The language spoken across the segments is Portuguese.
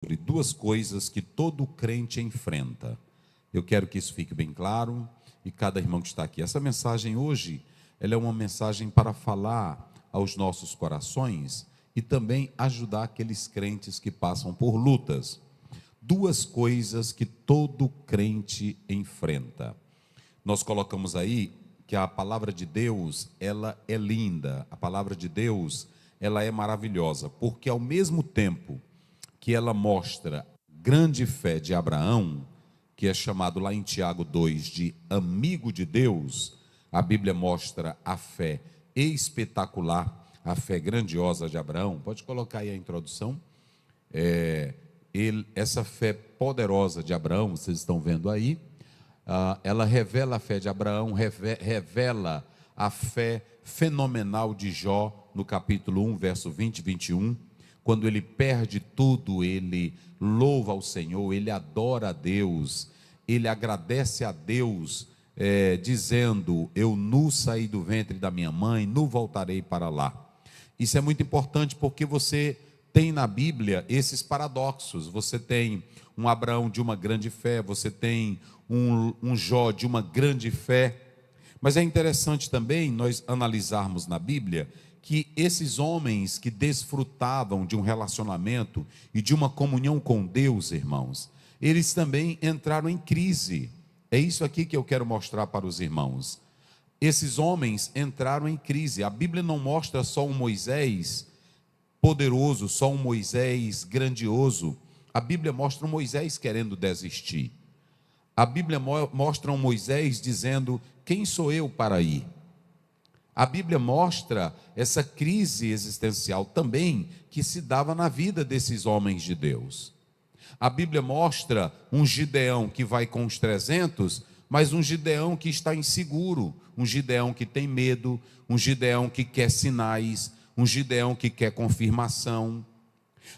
sobre duas coisas que todo crente enfrenta. Eu quero que isso fique bem claro e cada irmão que está aqui. Essa mensagem hoje, ela é uma mensagem para falar aos nossos corações e também ajudar aqueles crentes que passam por lutas. Duas coisas que todo crente enfrenta. Nós colocamos aí que a palavra de Deus, ela é linda. A palavra de Deus, ela é maravilhosa, porque ao mesmo tempo que ela mostra grande fé de Abraão, que é chamado lá em Tiago 2 de amigo de Deus, a Bíblia mostra a fé espetacular, a fé grandiosa de Abraão. Pode colocar aí a introdução. Essa fé poderosa de Abraão, vocês estão vendo aí, ela revela a fé de Abraão, revela a fé fenomenal de Jó, no capítulo 1, verso 20 e 21, quando ele perde tudo, ele louva ao Senhor, ele adora a Deus, ele agradece a Deus, dizendo: eu nu saí do ventre da minha mãe, nu voltarei para lá. Isso é muito importante porque você tem na Bíblia esses paradoxos. Você tem um Abraão de uma grande fé, você tem um Jó de uma grande fé, mas é interessante também nós analisarmos na Bíblia que esses homens que desfrutavam de um relacionamento e de uma comunhão com Deus, irmãos, eles também entraram em crise. É isso aqui que eu quero mostrar para os irmãos. Esses homens entraram em crise. A Bíblia não mostra só um Moisés poderoso, só um Moisés grandioso. A Bíblia mostra um Moisés querendo desistir. A Bíblia mostra um Moisés dizendo: quem sou eu para ir? A Bíblia mostra essa crise existencial também que se dava na vida desses homens de Deus. A Bíblia mostra um Gideão que vai com os 300, mas um Gideão que está inseguro, um Gideão que tem medo, um Gideão que quer sinais, um Gideão que quer confirmação.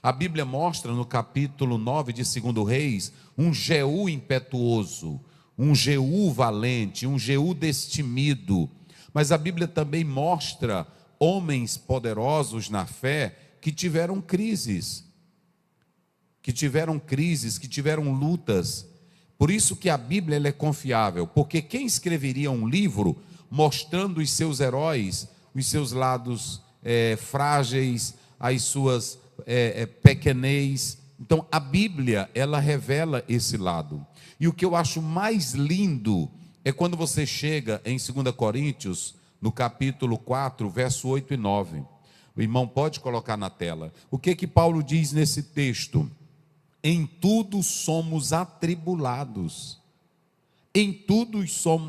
A Bíblia mostra no capítulo 9 de 2 Reis, um Jeú impetuoso, um Jeú valente, um Jeú destemido. Mas a Bíblia também mostra homens poderosos na fé que tiveram crises, que tiveram lutas. Por isso que a Bíblia ela é confiável, porque quem escreveria um livro mostrando os seus heróis, os seus lados frágeis, as suas pequenez? Então a Bíblia ela revela esse lado. E o que eu acho mais lindo é quando você chega em 2 Coríntios, no capítulo 4, verso 8 e 9. O irmão pode colocar na tela. O que Paulo diz nesse texto? Em tudo somos atribulados. Em tudo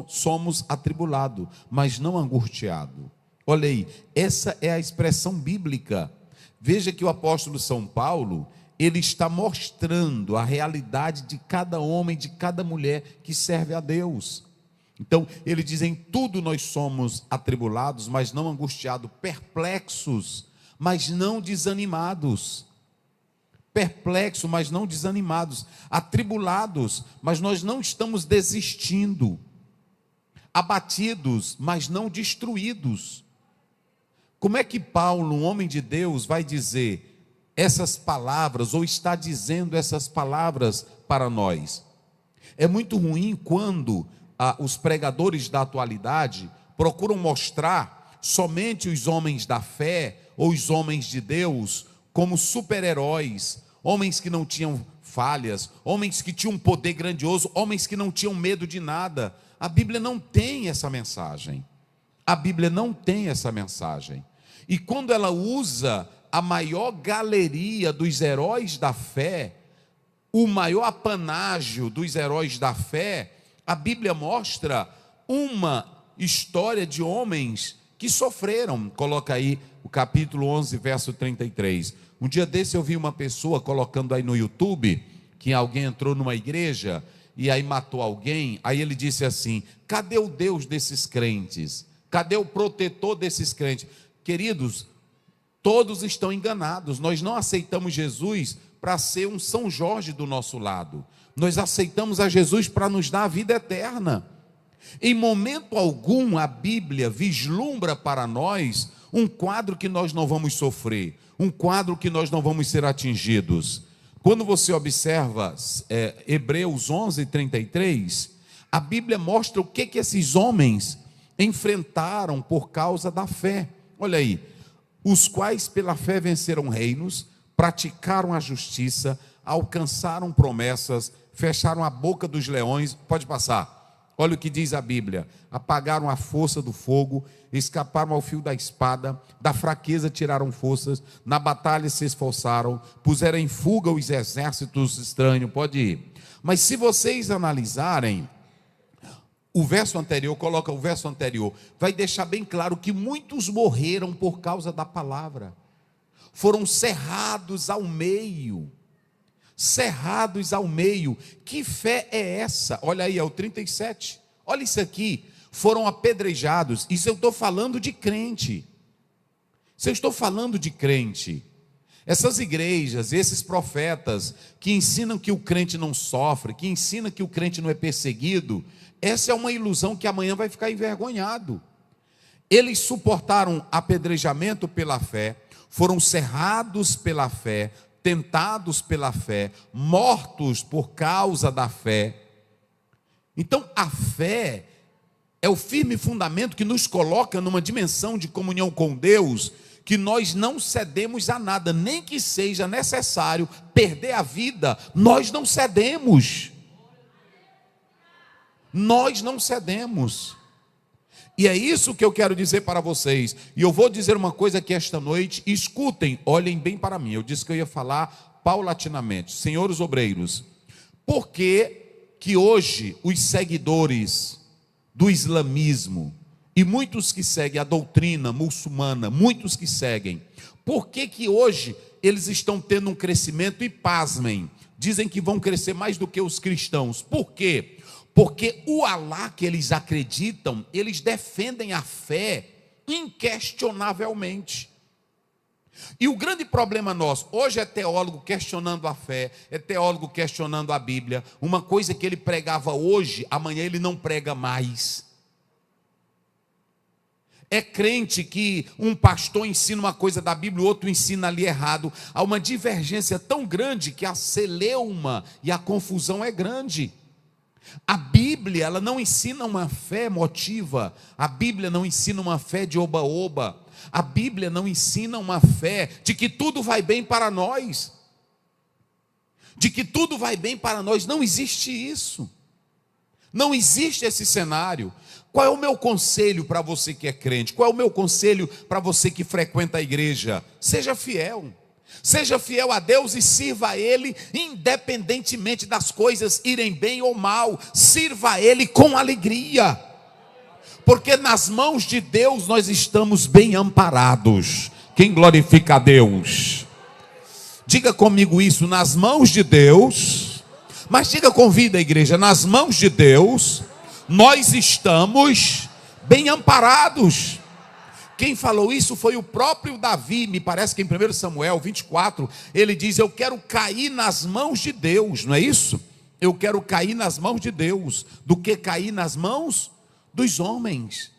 somos atribulados, mas não angustiados. Olha aí, essa é a expressão bíblica. Veja que o apóstolo São Paulo, ele está mostrando a realidade de cada homem, de cada mulher que serve a Deus. Então, ele diz: em tudo nós somos atribulados, mas não angustiados, perplexos, mas não desanimados. Perplexos, mas não desanimados, atribulados, mas nós não estamos desistindo, abatidos, mas não destruídos. Como é que Paulo, um homem de Deus, vai dizer essas palavras, ou está dizendo essas palavras para nós? É muito ruim quando os pregadores da atualidade procuram mostrar somente os homens da fé, ou os homens de Deus, como super-heróis, homens que não tinham falhas, homens que tinham um poder grandioso, homens que não tinham medo de nada. A Bíblia não tem essa mensagem. A Bíblia não tem essa mensagem. E quando ela usa a maior galeria dos heróis da fé, o maior apanágio dos heróis da fé, a Bíblia mostra uma história de homens que sofreram. Coloca aí o capítulo 11, verso 33. Um dia desse eu vi uma pessoa colocando aí no YouTube que alguém entrou numa igreja e aí matou alguém. Aí ele disse assim: cadê o Deus desses crentes? Cadê o protetor desses crentes? Queridos, todos estão enganados. Nós não aceitamos Jesus para ser um São Jorge do nosso lado. Nós aceitamos a Jesus para nos dar a vida eterna. Em momento algum a Bíblia vislumbra para nós um quadro que nós não vamos sofrer, um quadro que nós não vamos ser atingidos. Quando você observa Hebreus 11:33, a Bíblia mostra o que esses homens enfrentaram por causa da fé. Olha aí, os quais pela fé venceram reinos, praticaram a justiça, alcançaram promessas, fecharam a boca dos leões. Pode passar. Olha o que diz a Bíblia: apagaram a força do fogo, escaparam ao fio da espada, da fraqueza tiraram forças, na batalha se esforçaram, puseram em fuga os exércitos estranhos. Pode ir. Mas se vocês analisarem o verso anterior, coloca o verso anterior, vai deixar bem claro que muitos morreram por causa da palavra, foram cerrados ao meio. Cerrados ao meio. Que fé é essa? Olha aí, é o 37. Olha isso aqui. Foram apedrejados. Isso eu estou falando de crente. Isso eu estou falando de crente. Essas igrejas, esses profetas que ensinam que o crente não sofre, que ensinam que o crente não é perseguido, essa é uma ilusão que amanhã vai ficar envergonhado. Eles suportaram apedrejamento pela fé, foram cerrados pela fé, tentados pela fé, mortos por causa da fé. Então a fé é o firme fundamento que nos coloca numa dimensão de comunhão com Deus, que nós não cedemos a nada, nem que seja necessário perder a vida, nós não cedemos. Nós não cedemos. E é isso que eu quero dizer para vocês. E eu vou dizer uma coisa aqui esta noite. Escutem, olhem bem para mim. Eu disse que eu ia falar paulatinamente. Senhores obreiros, por que hoje os seguidores do islamismo e muitos que seguem a doutrina muçulmana, muitos que seguem, por que hoje eles estão tendo um crescimento? E pasmem, dizem que vão crescer mais do que os cristãos. Por quê? Porque o Alá que eles acreditam, eles defendem a fé inquestionavelmente. E o grande problema nosso, hoje é teólogo questionando a fé, é teólogo questionando a Bíblia. Uma coisa que ele pregava hoje, amanhã ele não prega mais. É crente que um pastor ensina uma coisa da Bíblia, o outro ensina ali errado. Há uma divergência tão grande que a celeuma e a confusão é grande. A Bíblia, ela não ensina uma fé emotiva. A Bíblia não ensina uma fé de oba-oba. A Bíblia não ensina uma fé de que tudo vai bem para nós. De que tudo vai bem para nós. Não existe isso. Não existe esse cenário. Qual é o meu conselho para você que é crente? Qual é o meu conselho para você que frequenta a igreja? Seja fiel. Seja fiel a Deus e sirva a Ele, independentemente das coisas irem bem ou mal. Sirva a Ele com alegria, porque nas mãos de Deus nós estamos bem amparados. Quem glorifica a Deus? Diga comigo isso: nas mãos de Deus. Mas diga com vida, igreja: nas mãos de Deus nós estamos bem amparados. Quem falou isso foi o próprio Davi. Me parece que em 1 Samuel 24 ele diz: eu quero cair nas mãos de Deus. Não é isso? Eu quero cair nas mãos de Deus do que cair nas mãos dos homens.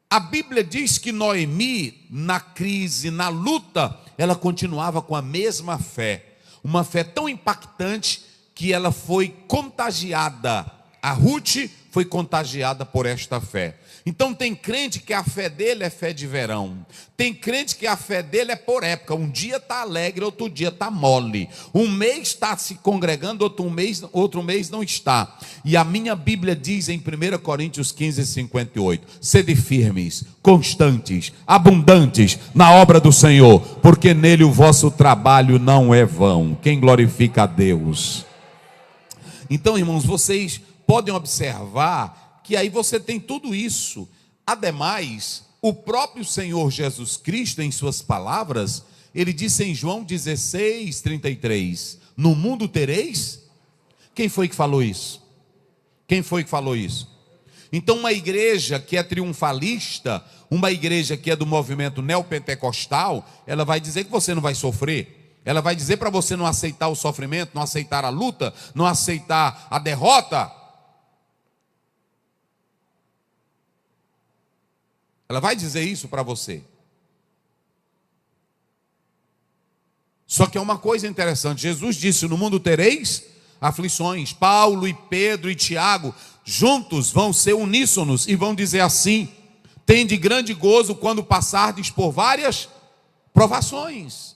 A Bíblia diz que Noemi, na crise, na luta, ela continuava com a mesma fé. Uma fé tão impactante que ela foi contagiada. A Ruth foi contagiada por esta fé. Então tem crente que a fé dele é fé de verão. Tem crente que a fé dele é por época. Um dia está alegre, outro dia está mole. Um mês está se congregando, outro mês não está. E a minha Bíblia diz em 1 Coríntios 15:58: sede firmes, constantes, abundantes na obra do Senhor, porque nele o vosso trabalho não é vão. Quem glorifica a Deus? Então, irmãos, vocês podem observar que aí você tem tudo isso. Ademais, o próprio Senhor Jesus Cristo, em suas palavras, ele disse em João 16:33: no mundo tereis. Quem foi que falou isso? Quem foi que falou isso? Então uma igreja que é triunfalista, uma igreja que é do movimento neopentecostal, ela vai dizer que você não vai sofrer. Ela vai dizer para você não aceitar o sofrimento, não aceitar a luta, não aceitar a derrota. Ela vai dizer isso para você. Só que é uma coisa interessante, Jesus disse: no mundo tereis aflições. Paulo e Pedro e Tiago juntos vão ser uníssonos e vão dizer assim: tende grande gozo quando passardes por várias provações.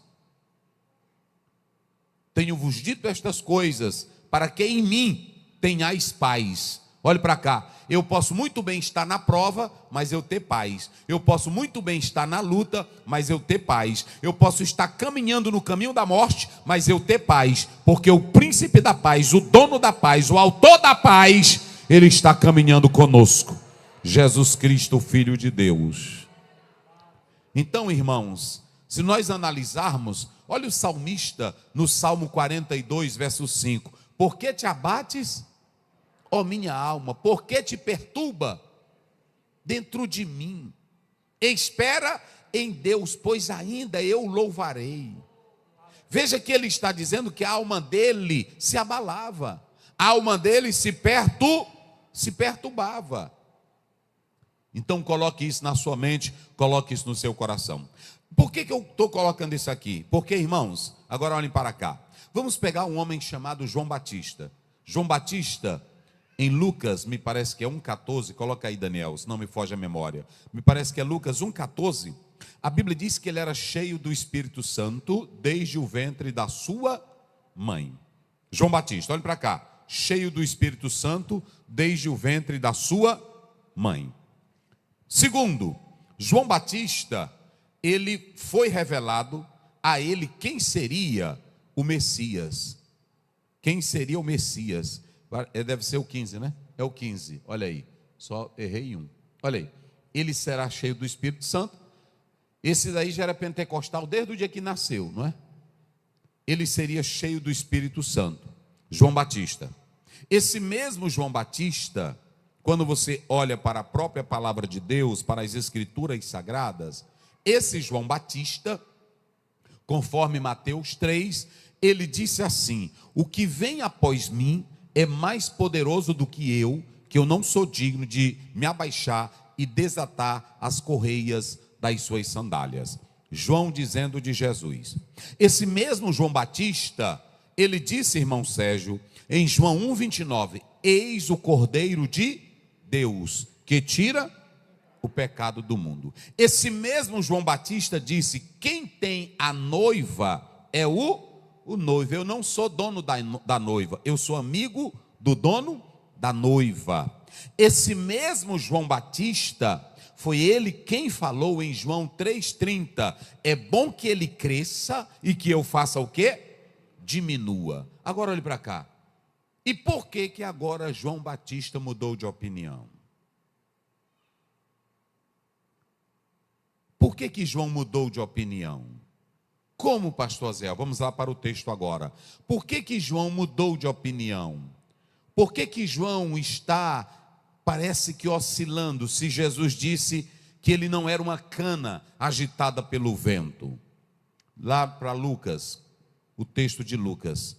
Tenho-vos dito estas coisas para que em mim tenhais paz. Olhe para cá, eu posso muito bem estar na prova, mas eu ter paz. Eu posso muito bem estar na luta, mas eu ter paz. Eu posso estar caminhando no caminho da morte, mas eu ter paz, porque o príncipe da paz, o dono da paz, o autor da paz, ele está caminhando conosco. Jesus Cristo, Filho de Deus. Então, irmãos, se nós analisarmos, olha o salmista no Salmo 42, verso 5. Por que te abates, ó minha alma? Por que te perturba dentro de mim? Espera em Deus, pois ainda eu louvarei. Veja que ele está dizendo que a alma dele se abalava, a alma dele se perturbava. Então coloque isso na sua mente, coloque isso no seu coração. Por que eu estou colocando isso aqui? Porque, irmãos, agora olhem para cá. Vamos pegar um homem chamado João Batista. João Batista, em Lucas, me parece que é 1,14, coloca aí, Daniel, se não me foge a memória. Me parece que é Lucas 1,14. A Bíblia diz que ele era cheio do Espírito Santo desde o ventre da sua mãe. João Batista, olhe para cá. Cheio do Espírito Santo desde o ventre da sua mãe. Segundo, João Batista, ele foi revelado a ele quem seria o Messias. Quem seria o Messias? Deve ser o 15, né? É o 15, olha aí. Só errei um. Olha aí. Ele será cheio do Espírito Santo. Esse daí já era pentecostal desde o dia que nasceu, não é? Ele seria cheio do Espírito Santo. João Batista. Esse mesmo João Batista, quando você olha para a própria palavra de Deus, para as Escrituras Sagradas, esse João Batista, conforme Mateus 3, ele disse assim: o que vem após mim é mais poderoso do que eu não sou digno de me abaixar e desatar as correias das suas sandálias. João dizendo de Jesus. Esse mesmo João Batista, ele disse, irmão Sérgio, em João 1,29, eis o Cordeiro de Deus, que tira o pecado do mundo. Esse mesmo João Batista disse: quem tem a noiva é o noivo. Eu não sou dono da noiva, eu sou amigo do dono da noiva. Esse mesmo João Batista, foi ele quem falou em João 3,30, é bom que ele cresça e que eu faça o quê? Diminua. Agora olhe para cá. E por que agora João Batista mudou de opinião? Por que João mudou de opinião? Como, pastor Zé? Vamos lá para o texto agora. Por que João mudou de opinião? Por que João está, parece que oscilando, se Jesus disse que ele não era uma cana agitada pelo vento? Lá para Lucas, o texto de Lucas.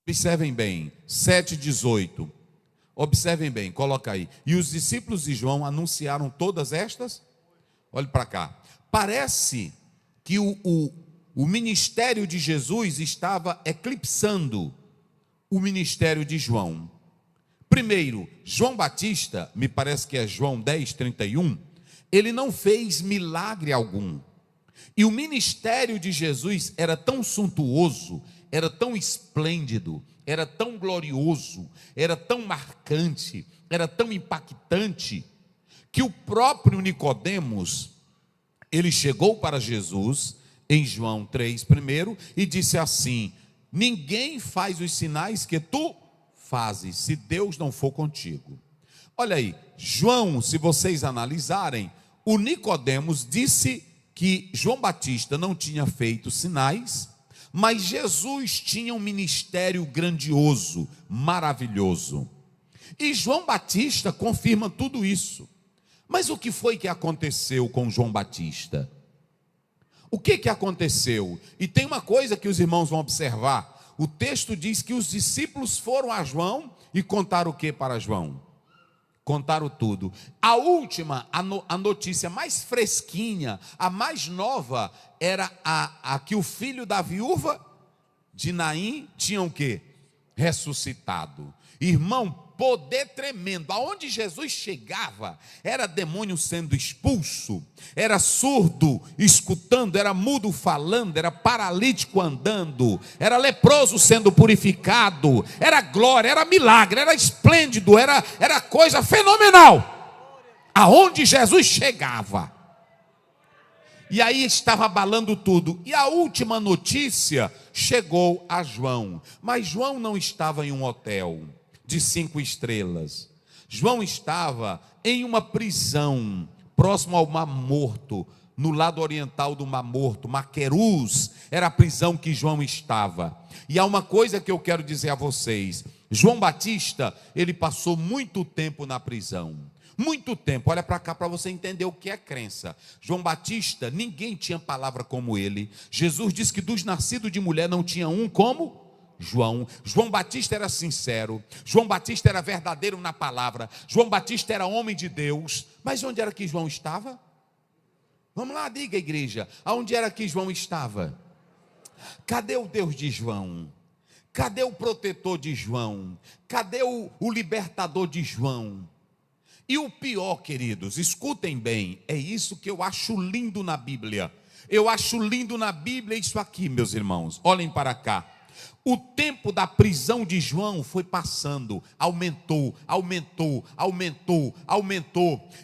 Observem bem, 7,18. Observem bem, coloca aí. E os discípulos de João anunciaram todas estas? Olhe para cá. Parece que o ministério de Jesus estava eclipsando o ministério de João. Primeiro, João Batista, me parece que é João 10,31, ele não fez milagre algum. E o ministério de Jesus era tão suntuoso, era tão esplêndido, era tão glorioso, era tão marcante, era tão impactante, que o próprio Nicodemos, ele chegou para Jesus, em João 3 primeiro, e disse assim: ninguém faz os sinais que tu fazes, se Deus não for contigo. Olha aí, João, se vocês analisarem, o Nicodemos disse que João Batista não tinha feito sinais, mas Jesus tinha um ministério grandioso, maravilhoso. E João Batista confirma tudo isso. Mas o que foi que aconteceu com João Batista? O que aconteceu? E tem uma coisa que os irmãos vão observar. O texto diz que os discípulos foram a João e contaram o que para João? Contaram tudo. A última, a notícia mais fresquinha, a mais nova, era a que o filho da viúva de Naim tinham o quê? Ressuscitado. Irmão, poder tremendo. Aonde Jesus chegava, era demônio sendo expulso, era surdo escutando, era mudo falando, era paralítico andando, era leproso sendo purificado, era glória, era milagre, era esplêndido, era coisa fenomenal. Aonde Jesus chegava. E aí estava abalando tudo. E a última notícia chegou a João. Mas João não estava em um hotel de 5 estrelas. João estava em uma prisão próximo ao Mar Morto, no lado oriental do Mar Morto. Maquerus era a prisão que João estava. E há uma coisa que eu quero dizer a vocês. João Batista, ele passou muito tempo na prisão. Muito tempo. Olha para cá para você entender o que é crença. João Batista, ninguém tinha palavra como ele. Jesus disse que dos nascidos de mulher não tinha um como João. João Batista era sincero. João Batista era verdadeiro na palavra. João Batista era homem de Deus. Mas onde era que João estava? Vamos lá, diga, igreja. Aonde era que João estava? Cadê o Deus de João? Cadê o protetor de João? Cadê o libertador de João? E o pior, queridos, escutem bem, é isso que eu acho lindo na Bíblia. Eu acho lindo na Bíblia isso aqui, meus irmãos. Olhem para cá. O tempo da prisão de João foi passando, aumentou.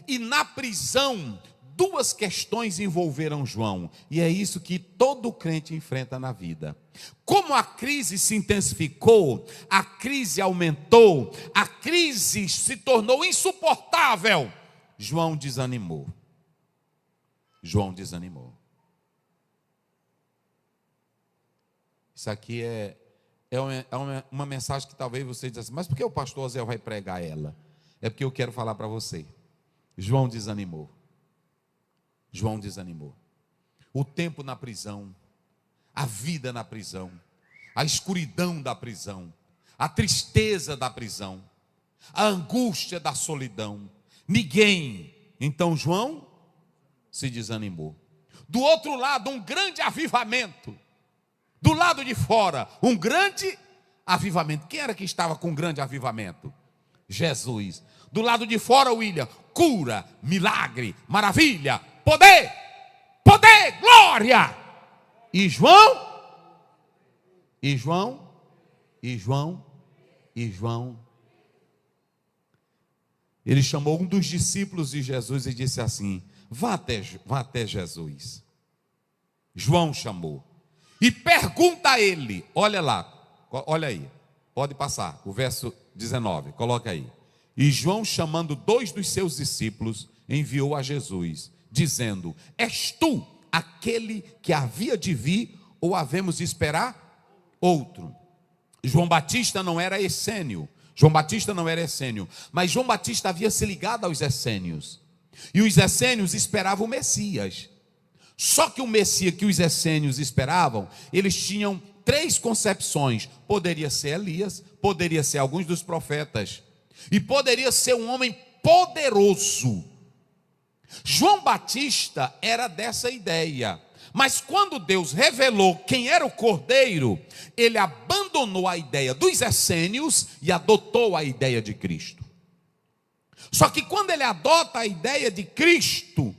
E na prisão, 2 questões envolveram João. E é isso que todo crente enfrenta na vida. Como a crise se intensificou, a crise aumentou, a crise se tornou insuportável, João desanimou. Isso aqui é uma mensagem que talvez você diga assim, mas por que o pastor Zé vai pregar ela? É porque eu quero falar para você. João desanimou. O tempo na prisão, a vida na prisão, a escuridão da prisão, a tristeza da prisão, a angústia da solidão. Então João se desanimou. Do outro lado, um grande avivamento. Do lado de fora, um grande avivamento. Quem era que estava com um grande avivamento? Jesus. Do lado de fora, William, cura, milagre, maravilha, poder, glória. E João, ele chamou um dos discípulos de Jesus e disse assim: vá até Jesus. João chamou e pergunta a ele, olha aí, pode passar, o verso 19, coloca aí. E João, chamando 2 dos seus discípulos, enviou a Jesus, dizendo: és tu aquele que havia de vir, ou havemos de esperar outro? João Batista não era essênio, mas João Batista havia se ligado aos essênios, e os essênios esperavam o Messias. Só que o Messias que os essênios esperavam, eles tinham 3 concepções: poderia ser Elias, poderia ser alguns dos profetas, e poderia ser um homem poderoso. João Batista era dessa ideia, mas quando Deus revelou quem era o Cordeiro, ele abandonou a ideia dos essênios e adotou a ideia de Cristo. Só que quando ele adota a ideia de Cristo,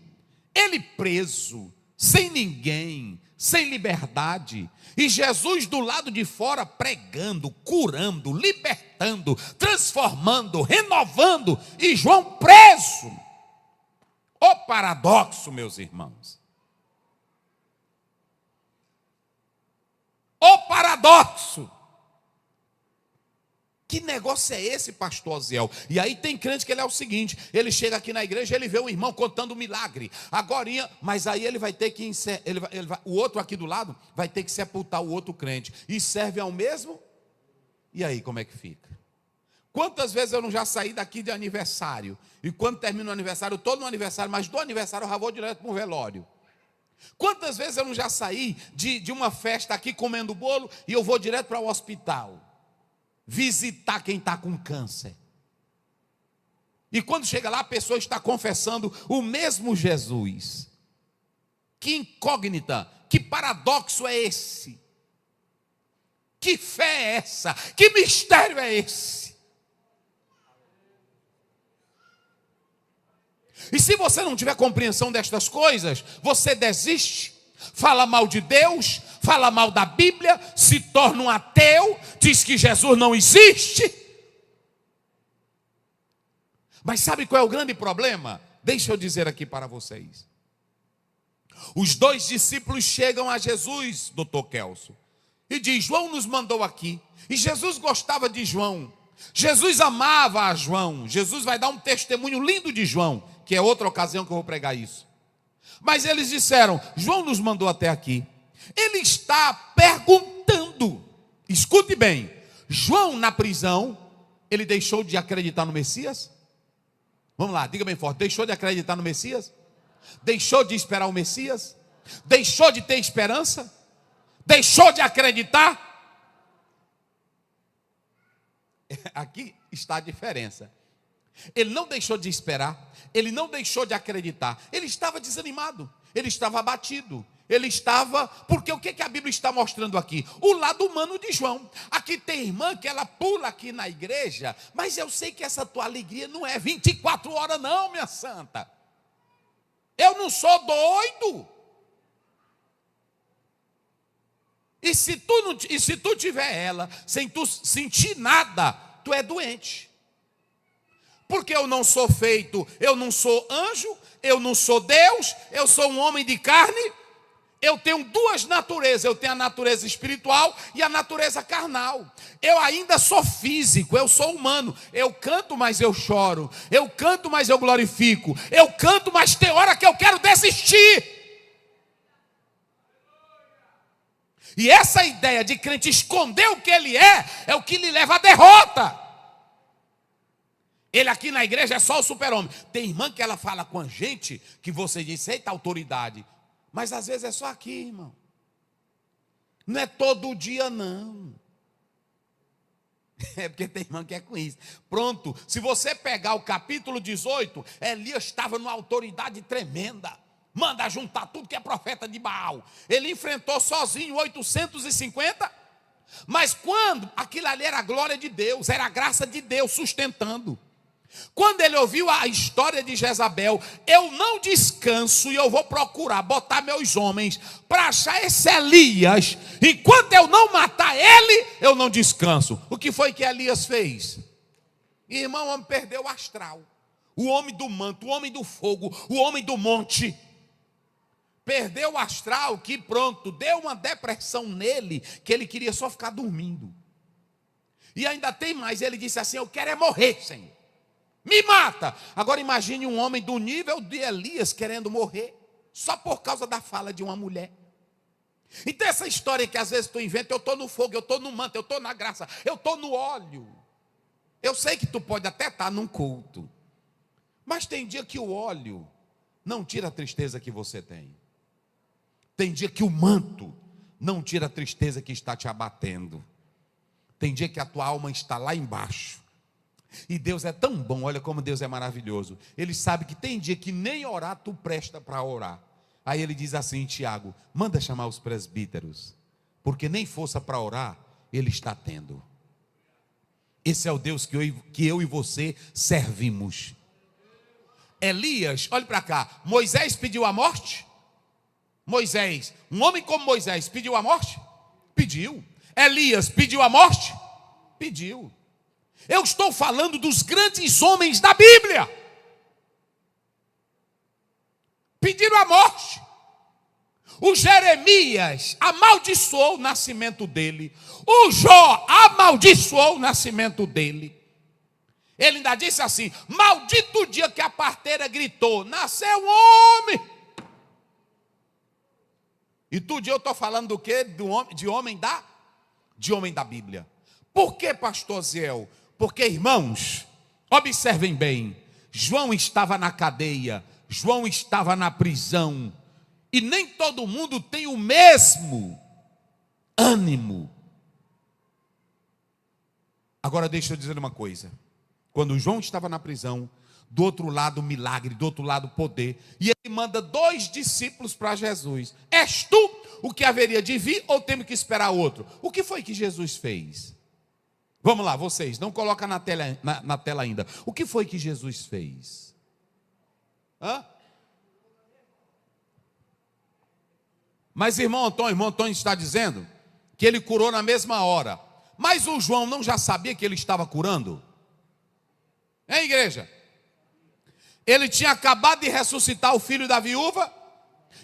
ele preso, sem ninguém, sem liberdade, e Jesus do lado de fora pregando, curando, libertando, transformando, renovando, e João preso. O paradoxo, meus irmãos. O paradoxo. Que negócio é esse, pastor Aziel? E aí tem crente que ele é o seguinte: ele chega aqui na igreja, ele vê um irmão contando um milagre, agorinha, mas aí ele vai ter que o outro aqui do lado vai ter que sepultar o outro crente, e serve ao mesmo. E aí como é que fica? Quantas vezes eu não já saí daqui de aniversário, e quando termina o aniversário, eu estou no aniversário, mas do aniversário eu já vou direto para um velório. Quantas vezes eu não já saí de uma festa aqui comendo bolo, e eu vou direto para o hospital visitar quem está com câncer. E quando chega lá, a pessoa está confessando o mesmo Jesus. Que incógnita, que paradoxo é esse? Que fé é essa? Que mistério é esse? E se você não tiver compreensão destas coisas, você desiste, fala mal de Deus, fala mal da Bíblia, se torna um ateu, diz que Jesus não existe. Mas sabe qual é o grande problema? Deixa eu dizer aqui para vocês. Os 2 discípulos chegam a Jesus, doutor Kelso, e diz: João nos mandou aqui. E Jesus gostava de João. Jesus amava a João. Jesus vai dar um testemunho lindo de João, que é outra ocasião que eu vou pregar isso. Mas eles disseram: João nos mandou até aqui. Ele está perguntando. Escute bem. João na prisão, ele deixou de acreditar no Messias? Vamos lá, diga bem forte. Deixou de acreditar no Messias? Deixou de esperar o Messias? Deixou de ter esperança? Deixou de acreditar? Aqui está a diferença. Ele não deixou de esperar, ele não deixou de acreditar, ele estava desanimado, ele estava abatido, ele estava, porque o que a Bíblia está mostrando aqui? O lado humano de João. Aqui tem irmã que ela pula aqui na igreja, mas eu sei que essa tua alegria não é 24 horas não, minha santa. Eu não sou doido. E se tu tiver ela, sem tu sentir nada, tu é doente. Porque eu não sou feito, eu não sou anjo, eu não sou Deus, eu sou um homem de carne. Eu tenho 2 naturezas, eu tenho a natureza espiritual e a natureza carnal. Eu ainda sou físico, eu sou humano. Eu canto, mas eu choro. Eu canto, mas eu glorifico. Eu canto, mas tem hora que eu quero desistir. E essa ideia de crente esconder o que ele é o que lhe leva à derrota. Ele aqui na igreja é só o super-homem. Tem irmã que ela fala com a gente, que você diz: eita, autoridade. Mas às vezes é só aqui, irmão. Não é todo dia, não. É porque tem irmã que é com isso. Pronto, se você pegar o capítulo 18, Elias estava numa autoridade tremenda. Manda juntar tudo que é profeta de Baal. Ele enfrentou sozinho 850. Mas quando aquilo ali era a glória de Deus, era a graça de Deus sustentando. Quando ele ouviu a história de Jezabel: eu não descanso e eu vou procurar botar meus homens para achar esse Elias. Enquanto eu não matar ele, eu não descanso. O que foi que Elias fez? Irmão, o homem perdeu o astral. O homem do manto, o homem do fogo, o homem do monte. Perdeu o astral, que pronto, deu uma depressão nele, que ele queria só ficar dormindo. E ainda tem mais, ele disse assim: eu quero é morrer, Senhor. Me mata. Agora imagine um homem do nível de Elias querendo morrer, só por causa da fala de uma mulher. Então essa história que às vezes tu inventa: eu estou no fogo, eu estou no manto, eu estou na graça, eu estou no óleo. Eu sei que tu pode até estar num culto, mas tem dia que o óleo não tira a tristeza que você tem. Tem dia que o manto não tira a tristeza que está te abatendo. Tem dia que a tua alma está lá embaixo. E Deus é tão bom, olha como Deus é maravilhoso. Ele sabe que tem dia que nem orar tu presta para orar. Aí ele diz assim: Tiago, manda chamar os presbíteros, porque nem força para orar ele está tendo. Esse é o Deus que eu e você servimos. Elias, olhe para cá, Moisés pediu a morte? Moisés, um homem como Moisés, pediu a morte? Pediu. Elias pediu a morte? Pediu. Eu estou falando dos grandes homens da Bíblia. Pediram a morte. O Jeremias amaldiçoou o nascimento dele. O Jó amaldiçoou o nascimento dele. Ele ainda disse assim: maldito o dia que a parteira gritou: nasceu um homem. E tudo eu estou falando do quê? De homem da Bíblia. Por que, pastor Ziel? Porque, irmãos, observem bem, João estava na cadeia, João estava na prisão, e nem todo mundo tem o mesmo ânimo. Agora deixa eu dizer uma coisa: quando João estava na prisão, do outro lado milagre, do outro lado poder. E ele manda 2 discípulos para Jesus. És tu o que haveria de vir ou temos que esperar outro? O que foi que Jesus fez? Vamos lá, vocês, não coloca na tela ainda. O que foi que Jesus fez? Hã? Mas irmão Antônio está dizendo que ele curou na mesma hora. Mas o João não já sabia que ele estava curando? Hein, igreja? Ele tinha acabado de ressuscitar o filho da viúva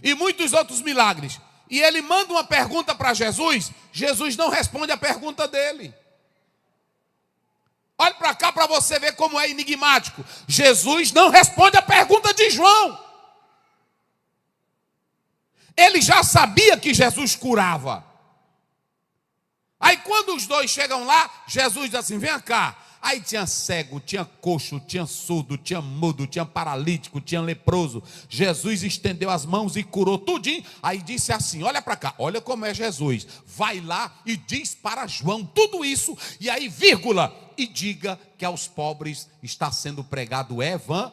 e muitos outros milagres. E ele manda uma pergunta para Jesus. Jesus não responde a pergunta dele. Olhe para cá para você ver como é enigmático. Jesus não responde a pergunta de João. Ele já sabia que Jesus curava. Aí quando os dois chegam lá, Jesus diz assim, vem cá. Aí tinha cego, tinha coxo, tinha surdo, tinha mudo, tinha paralítico, tinha leproso. Jesus estendeu as mãos e curou tudinho. Aí disse assim, olha para cá, olha como é Jesus. Vai lá e diz para João tudo isso. E aí, vírgula, e diga que aos pobres está sendo pregado o evangelho.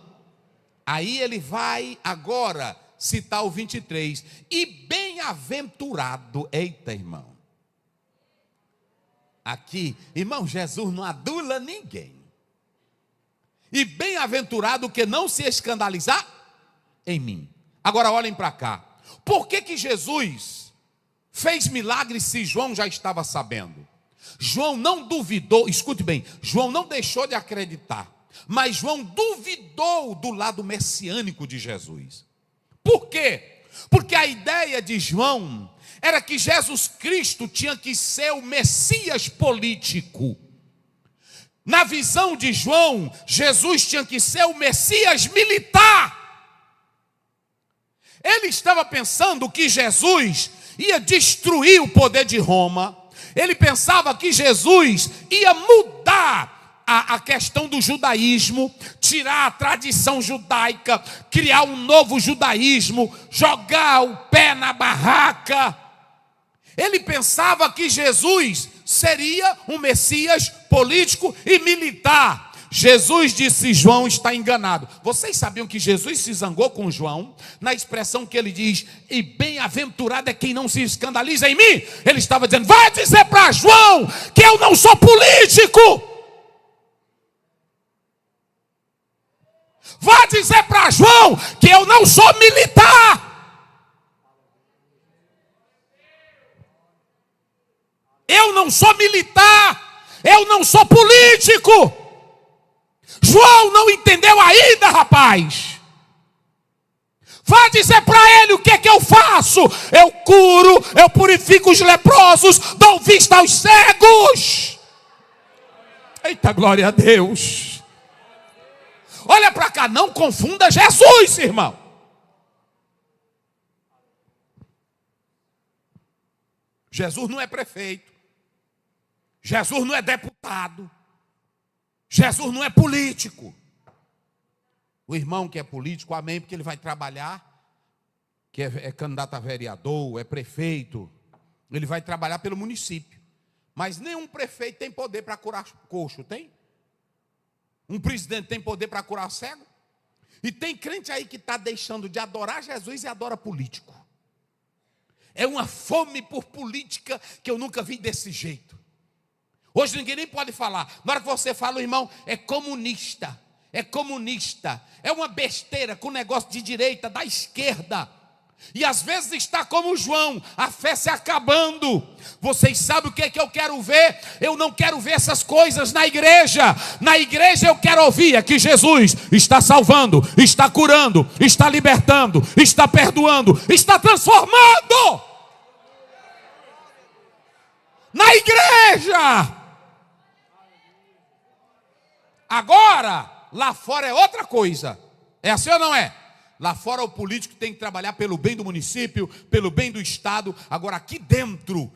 Aí ele vai agora citar o 23. E bem-aventurado, eita irmão. Aqui, irmão, Jesus não adula ninguém. E bem-aventurado que não se escandalizar em mim. Agora olhem para cá. Por que Jesus fez milagres se João já estava sabendo? João não duvidou, escute bem, João não deixou de acreditar. Mas João duvidou do lado messiânico de Jesus. Por quê? Porque a ideia de João era que Jesus Cristo tinha que ser o Messias político. Na visão de João, Jesus tinha que ser o Messias militar. Ele estava pensando que Jesus ia destruir o poder de Roma. Ele pensava que Jesus ia mudar a questão do judaísmo, tirar a tradição judaica, criar um novo judaísmo, jogar o pé na barraca. Ele pensava que Jesus seria um Messias político e militar. Jesus disse, João está enganado. Vocês sabiam que Jesus se zangou com João? Na expressão que ele diz, e bem-aventurado é quem não se escandaliza em mim. Ele estava dizendo, vai dizer para João que eu não sou político. Vai dizer para João que eu não sou militar. Eu não sou militar, eu não sou político. João não entendeu ainda, rapaz. Vá dizer para ele o que é que eu faço. Eu curo, eu purifico os leprosos, dou vista aos cegos. Eita, glória a Deus. Olha para cá, não confunda Jesus, irmão. Jesus não é prefeito. Jesus não é deputado. Jesus não é político. O irmão que é político, amém, porque ele vai trabalhar, que é candidato a vereador, é prefeito, ele vai trabalhar pelo município. Mas nenhum prefeito tem poder para curar coxo, tem? Um presidente tem poder para curar cego? E tem crente aí que está deixando de adorar Jesus e adora político. É uma fome por política que eu nunca vi desse jeito. Hoje ninguém nem pode falar. Na hora que você fala, o irmão é comunista. É comunista. É uma besteira com negócio de direita, da esquerda. E às vezes está como João, a fé se acabando. Vocês sabem o que é que eu quero ver? Eu não quero ver essas coisas na igreja. Na igreja eu quero ouvir que Jesus está salvando, está curando, está libertando, está perdoando, está transformando. Na igreja. Agora, lá fora é outra coisa. É assim ou não é? Lá fora o político tem que trabalhar pelo bem do município, pelo bem do estado. Agora aqui dentro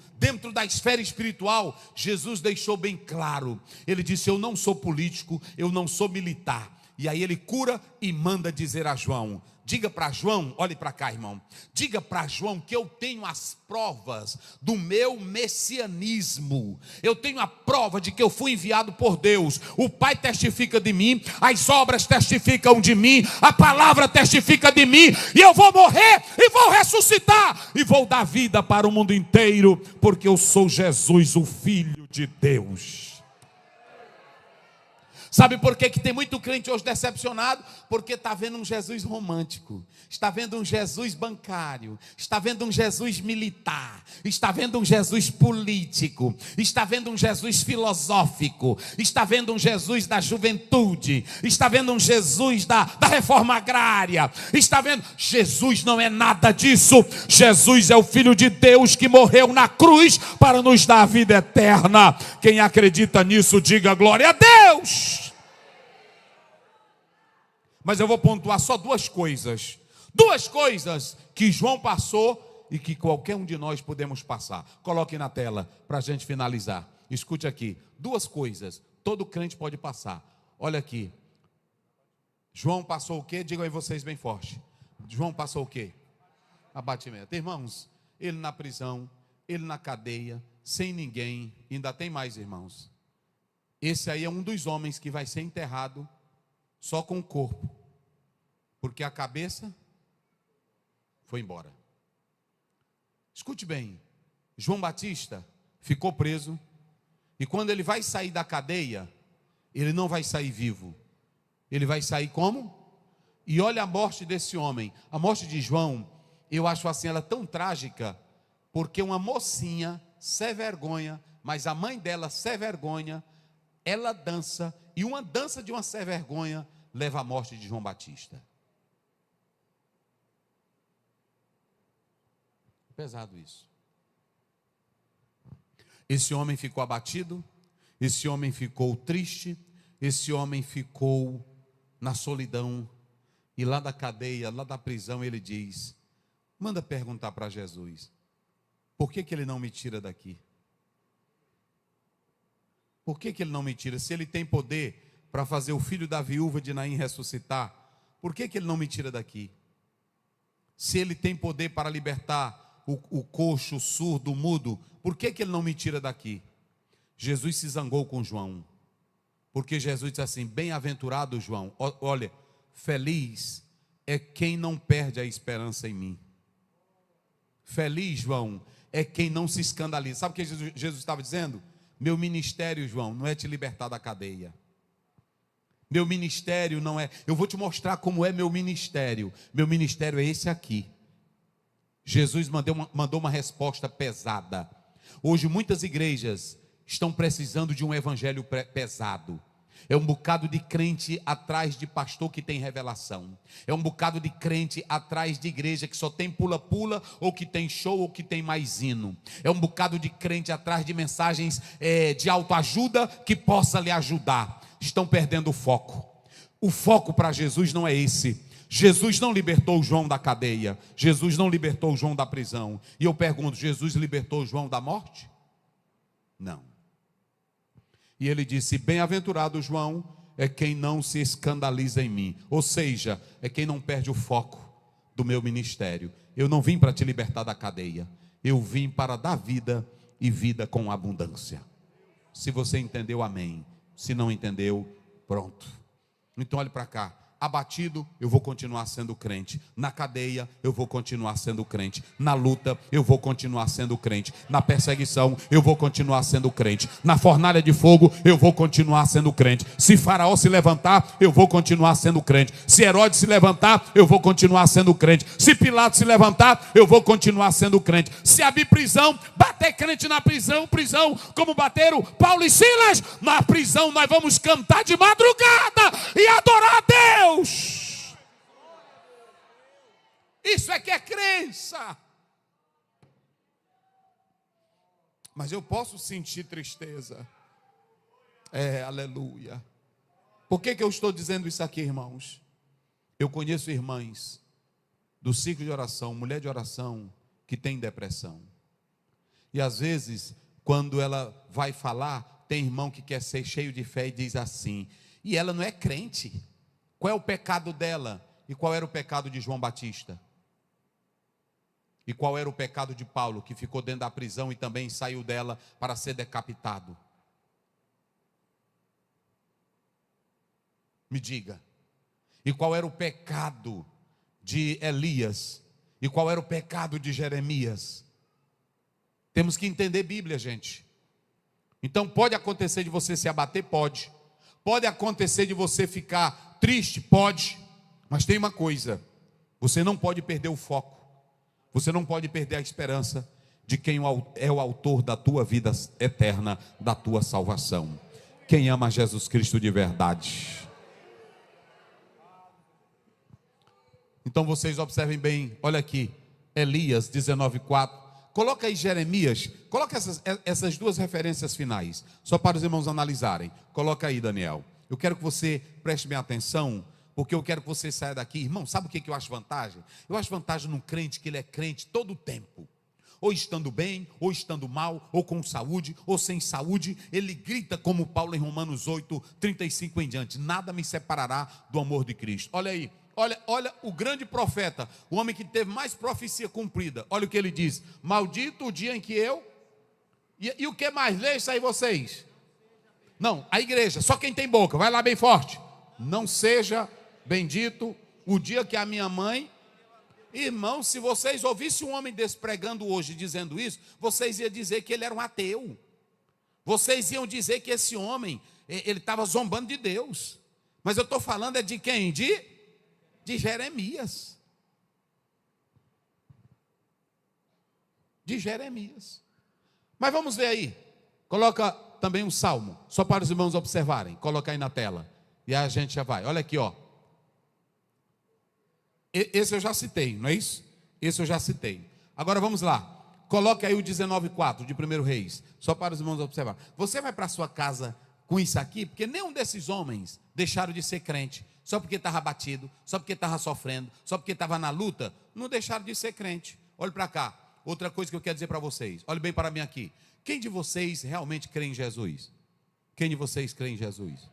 da esfera espiritual, Jesus deixou bem claro. Ele disse, eu não sou político, eu não sou militar. E aí ele cura e manda dizer a João. Diga para João, olhe para cá, irmão. Diga para João que eu tenho as provas do meu messianismo. Eu tenho a prova de que eu fui enviado por Deus. O Pai testifica de mim, as obras testificam de mim, a palavra testifica de mim. E eu vou morrer e vou ressuscitar e vou dar vida para o mundo inteiro, porque eu sou Jesus, o Filho de Deus. Sabe por que tem muito crente hoje decepcionado? Porque está vendo um Jesus romântico, está vendo um Jesus bancário, está vendo um Jesus militar, está vendo um Jesus político, está vendo um Jesus filosófico, está vendo um Jesus da juventude, está vendo um Jesus da reforma agrária, está vendo... Jesus não é nada disso. Jesus é o Filho de Deus que morreu na cruz para nos dar a vida eterna. Quem acredita nisso, diga glória a Deus. Mas eu vou pontuar só duas coisas que João passou e que qualquer um de nós podemos passar. Coloque na tela para a gente finalizar. Escute aqui, duas coisas, todo crente pode passar. Olha aqui, João passou o quê? Digam aí vocês bem forte. João passou o quê? Abatimento. Irmãos, ele na prisão, ele na cadeia, sem ninguém, ainda tem mais, irmãos. Esse aí é um dos homens que vai ser enterrado só com o corpo, porque a cabeça foi embora. Escute bem, João Batista ficou preso, e quando ele vai sair da cadeia, ele não vai sair vivo, ele vai sair como? E olha a morte desse homem. A morte de João, eu acho assim, ela tão trágica, porque uma mocinha sem vergonha, mas a mãe dela sem vergonha, ela dança, e uma dança de uma sem vergonha leva à morte de João Batista. Pesado isso. Esse homem ficou abatido, esse homem ficou triste, esse homem ficou na solidão, e lá da cadeia, lá da prisão, ele diz: manda perguntar para Jesus, por que ele não me tira daqui? Por que ele não me tira? Se ele tem poder para fazer o filho da viúva de Naim ressuscitar, por que ele não me tira daqui? Se ele tem poder para libertar o coxo, o surdo, o mudo, por que ele não me tira daqui? Jesus se zangou com João, porque Jesus disse assim: bem-aventurado João, olha, feliz é quem não perde a esperança em mim. Feliz, João, é quem não se escandaliza. Sabe o que Jesus estava dizendo? Meu ministério, João, não é te libertar da cadeia. Meu ministério não é... Eu vou te mostrar como é meu ministério. Meu ministério é esse aqui. Jesus mandou uma resposta pesada. Hoje muitas igrejas estão precisando de um evangelho pesado. É um bocado de crente atrás de pastor que tem revelação. É um bocado de crente atrás de igreja que só tem pula-pula, ou que tem show, ou que tem mais hino. É um bocado de crente atrás de mensagens de autoajuda que possa lhe ajudar. Estão perdendo o foco. O foco para Jesus não é esse. Jesus não libertou João da cadeia. Jesus não libertou João da prisão. E eu pergunto, Jesus libertou João da morte? Não. E ele disse: bem-aventurado João é quem não se escandaliza em mim. Ou seja, é quem não perde o foco do meu ministério. Eu não vim para te libertar da cadeia. Eu vim para dar vida e vida com abundância. Se você entendeu, amém. Se não entendeu, pronto. Então olhe para cá. Abatido, eu vou continuar sendo crente. Na cadeia, eu vou continuar sendo crente. Na luta, eu vou continuar sendo crente. Na perseguição, eu vou continuar sendo crente. Na fornalha de fogo, eu vou continuar sendo crente. Se Faraó se levantar, eu vou continuar sendo crente. Se Herodes se levantar, eu vou continuar sendo crente. Se Pilatos se levantar, eu vou continuar sendo crente. Se abrir prisão, bater crente na prisão, como bateram Paulo e Silas, na prisão nós vamos cantar de madrugada e adorar a Deus. Isso é que é crença. Mas eu posso sentir tristeza. Aleluia. Por que eu estou dizendo isso aqui, irmãos? Eu conheço irmãs do ciclo de oração, mulher de oração, que tem depressão. E às vezes, quando ela vai falar, tem irmão que quer ser cheio de fé e diz assim: e ela não é crente. Qual é o pecado dela? E qual era o pecado de João Batista? E qual era o pecado de Paulo, que ficou dentro da prisão e também saiu dela para ser decapitado? Me diga. E qual era o pecado de Elias? E qual era o pecado de Jeremias? Temos que entender Bíblia, gente. Então pode acontecer de você se abater? Pode. Pode acontecer de você ficar triste? Pode. Mas tem uma coisa: você não pode perder o foco. Você não pode perder a esperança de quem é o autor da tua vida eterna, da tua salvação. Quem ama Jesus Cristo de verdade. Então vocês observem bem, olha aqui, Elias 19:4. Coloca aí Jeremias, coloca essas duas referências finais, só para os irmãos analisarem. Coloca aí, Daniel. Eu quero que você preste bem atenção, porque eu quero que você saia daqui. Irmão, sabe o que eu acho vantagem? Eu acho vantagem num crente que ele é crente todo o tempo. Ou estando bem, ou estando mal, ou com saúde, ou sem saúde, ele grita como Paulo em Romanos 8:35 em diante: nada me separará do amor de Cristo. Olha aí, olha o grande profeta, o homem que teve mais profecia cumprida. Olha o que ele diz: maldito o dia em que eu... E o que mais? Leia isso aí vocês. Não, a igreja, só quem tem boca, vai lá bem forte. Não seja bendito o dia que a minha mãe... Irmão, se vocês ouvissem um homem desse pregando hoje, dizendo isso, vocês iam dizer que ele era um ateu. Vocês iam dizer que esse homem, ele estava zombando de Deus. Mas eu estou falando é de quem? De Jeremias. De Jeremias. Mas vamos ver aí. Coloca também um salmo, só para os irmãos observarem. Coloca aí na tela. E a gente já vai. Olha aqui, ó. Esse eu já citei, não é isso? Esse eu já citei. Agora vamos lá. Coloque aí o 19:4 de 1 Reis, só para os irmãos observar. Você vai para a sua casa com isso aqui, porque nenhum desses homens deixaram de ser crente, só porque estava batido, só porque estava sofrendo, só porque estava na luta, não deixaram de ser crente. Olhe para cá. Outra coisa que eu quero dizer para vocês, olhe bem para mim aqui. Quem de vocês realmente crê em Jesus? Quem de vocês crê em Jesus?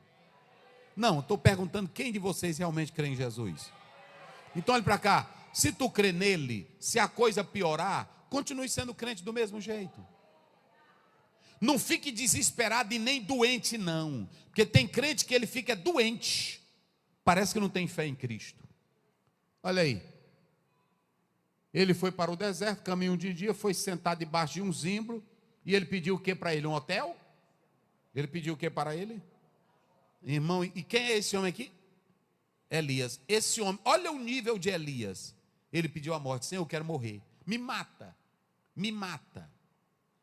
Não, estou perguntando quem de vocês realmente crê em Jesus. Então olhe para cá, se tu crê nele, se a coisa piorar, continue sendo crente do mesmo jeito. Não fique desesperado e nem doente não, porque tem crente que ele fica doente, parece que não tem fé em Cristo. Olha aí, ele foi para o deserto, caminho de dia, foi sentado debaixo de um zimbro, e ele pediu o que para ele? Um hotel? Ele pediu o que para ele? Irmão, e quem é esse homem aqui? Elias. Esse homem, olha o nível de Elias. Ele pediu a morte: Senhor, eu quero morrer, me mata, me mata.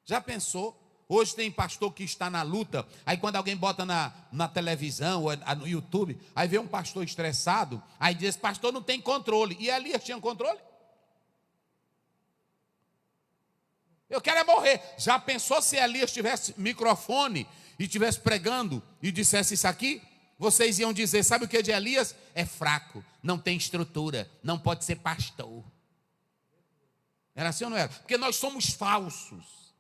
Já pensou? Hoje tem pastor que está na luta, aí quando alguém bota na televisão, ou no YouTube, aí vê um pastor estressado, aí diz: pastor não tem controle. E Elias tinha controle? Eu quero é morrer. Já pensou se Elias tivesse microfone e estivesse pregando e dissesse isso aqui? Vocês iam dizer: sabe o que de Elias? É fraco, não tem estrutura, não pode ser pastor. Era assim ou não era? Porque nós somos falsos.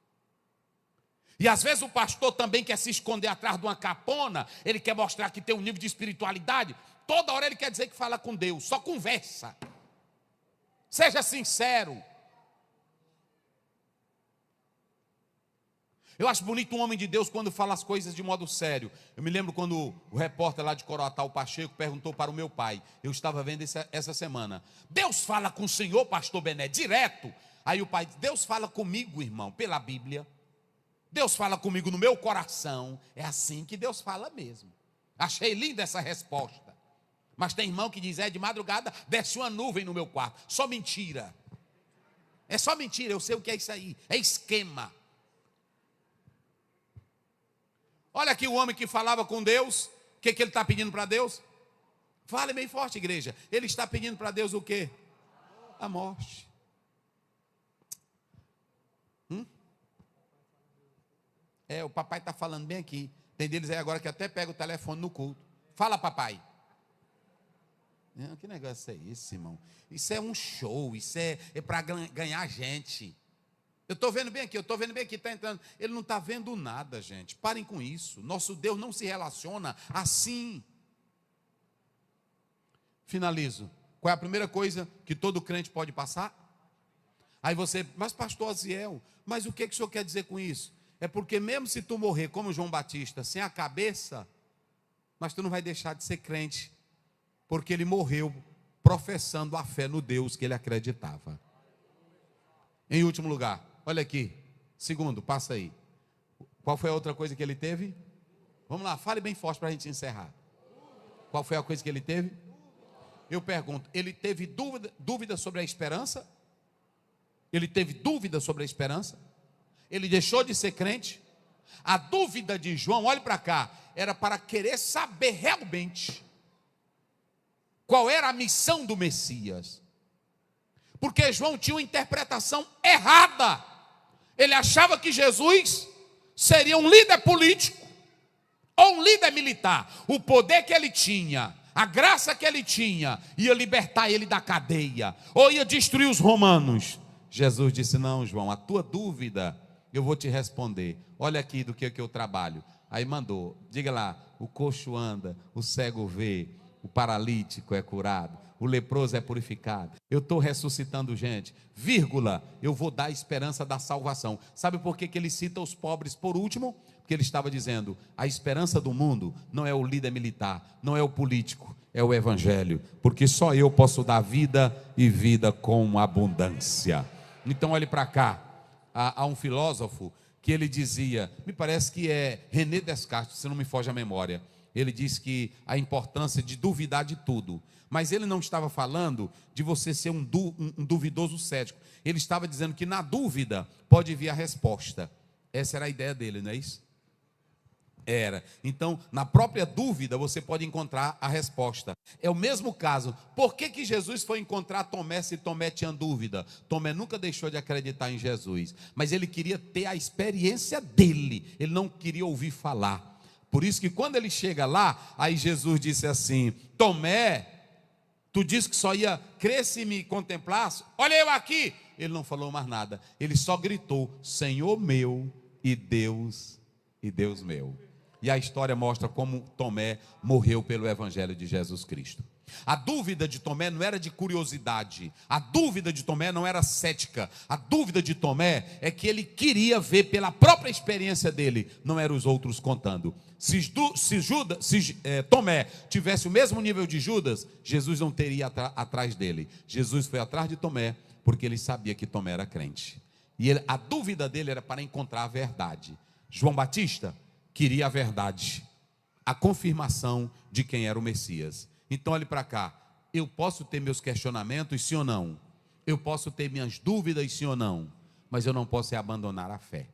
E às vezes o pastor também quer se esconder atrás de uma capona, ele quer mostrar que tem um nível de espiritualidade. Toda hora ele quer dizer que fala com Deus, só conversa. Seja sincero. Eu acho bonito um homem de Deus quando fala as coisas de modo sério. Eu me lembro quando o repórter lá de Coroatá, o Pacheco, perguntou para o meu pai. Eu estava vendo essa semana. Deus fala com o senhor, pastor Bené, direto? Aí o pai disse: Deus fala comigo, irmão, pela Bíblia. Deus fala comigo no meu coração. É assim que Deus fala mesmo. Achei linda essa resposta. Mas tem irmão que diz: de madrugada desce uma nuvem no meu quarto. Só mentira. É só mentira, eu sei o que é isso aí. É esquema. Olha aqui o homem que falava com Deus. O que ele está pedindo para Deus? Fale bem forte, igreja. Ele está pedindo para Deus o quê? A morte. O papai está falando bem aqui. Tem deles aí agora que até pega o telefone no culto. Fala, papai. Não, que negócio é esse, irmão? Isso é um show. Isso é para ganhar gente. Eu estou vendo bem aqui, está entrando. Ele não está vendo nada, gente. Parem com isso. Nosso Deus não se relaciona assim. finalizo. Qual é a primeira coisa que todo crente pode passar? Aí você, mas pastor Aziel, mas o que o senhor quer dizer com isso? É porque mesmo se tu morrer como João Batista, sem a cabeça, mas tu não vai deixar de ser crente, porque ele morreu professando a fé no Deus que ele acreditava. Em último lugar, olha aqui, segundo, passa aí. Qual foi a outra coisa que ele teve? Vamos lá, fale bem forte para a gente encerrar. Qual foi a coisa que ele teve? Eu pergunto, ele teve dúvida sobre a esperança? Ele teve dúvida sobre a esperança? Ele deixou de ser crente? A dúvida de João, olhe para cá, era para querer saber realmente qual era a missão do Messias. Porque João tinha uma interpretação errada. Ele achava que Jesus seria um líder político ou um líder militar. O poder que ele tinha, a graça que ele tinha, ia libertar ele da cadeia, ou ia destruir os romanos. Jesus disse, não, João, a tua dúvida, eu vou te responder. Olha aqui do que eu trabalho. Aí mandou, diga lá, o coxo anda, o cego vê, o paralítico é curado, o leproso é purificado. Eu estou ressuscitando gente, vírgula, eu vou dar a esperança da salvação. Sabe por que ele cita os pobres por último? Porque ele estava dizendo, a esperança do mundo não é o líder militar, não é o político, é o evangelho, porque só eu posso dar vida e vida com abundância. Então olhe para cá, há um filósofo que ele dizia, me parece que é René Descartes, se não me foge a memória, ele diz que a importância de duvidar de tudo, mas ele não estava falando de você ser um duvidoso cético, ele estava dizendo que na dúvida pode vir a resposta. Essa era a ideia dele, não é isso? Era. Então, na própria dúvida, você pode encontrar a resposta. É o mesmo caso. Por que Jesus foi encontrar Tomé se Tomé tinha dúvida? Tomé nunca deixou de acreditar em Jesus, mas ele queria ter a experiência dele, ele não queria ouvir falar. Por isso que quando ele chega lá, aí Jesus disse assim, Tomé, tu disse que só ia crer se me contemplasse, olha eu aqui. Ele não falou mais nada, ele só gritou, Senhor meu e Deus meu. E a história mostra como Tomé morreu pelo evangelho de Jesus Cristo. A dúvida de Tomé não era de curiosidade, a dúvida de Tomé não era cética, a dúvida de Tomé é que ele queria ver pela própria experiência dele, não eram os outros contando. Se Tomé tivesse o mesmo nível de Judas, Jesus não teria atrás dele. Jesus foi atrás de Tomé porque ele sabia que Tomé era crente. E a dúvida dele era para encontrar a verdade. João Batista queria a verdade, a confirmação de quem era o Messias. Então olhe para cá, eu posso ter meus questionamentos, sim ou não? Eu posso ter minhas dúvidas, sim ou não? Mas eu não posso abandonar a fé.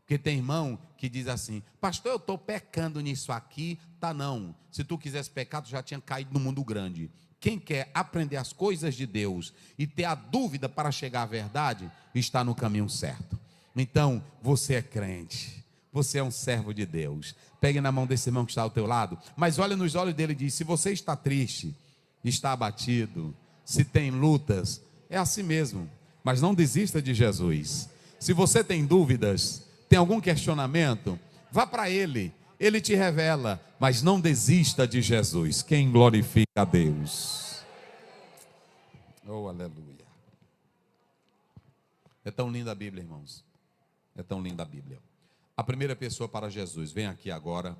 Porque tem irmão que diz assim, pastor, eu estou pecando nisso aqui, tá não. Se tu quisesse pecar, tu já tinha caído no mundo grande. Quem quer aprender as coisas de Deus e ter a dúvida para chegar à verdade, está no caminho certo. Então, você é crente, você é um servo de Deus. Pegue na mão desse irmão que está ao teu lado, mas olha nos olhos dele e diz, se você está triste, está abatido, se tem lutas, é assim mesmo, mas não desista de Jesus. Se você tem dúvidas, tem algum questionamento, vá para Ele, Ele te revela, mas não desista de Jesus. Quem glorifica a Deus? Oh, aleluia. É tão linda a Bíblia, irmãos. É tão linda a Bíblia. A primeira pessoa para Jesus, vem aqui agora.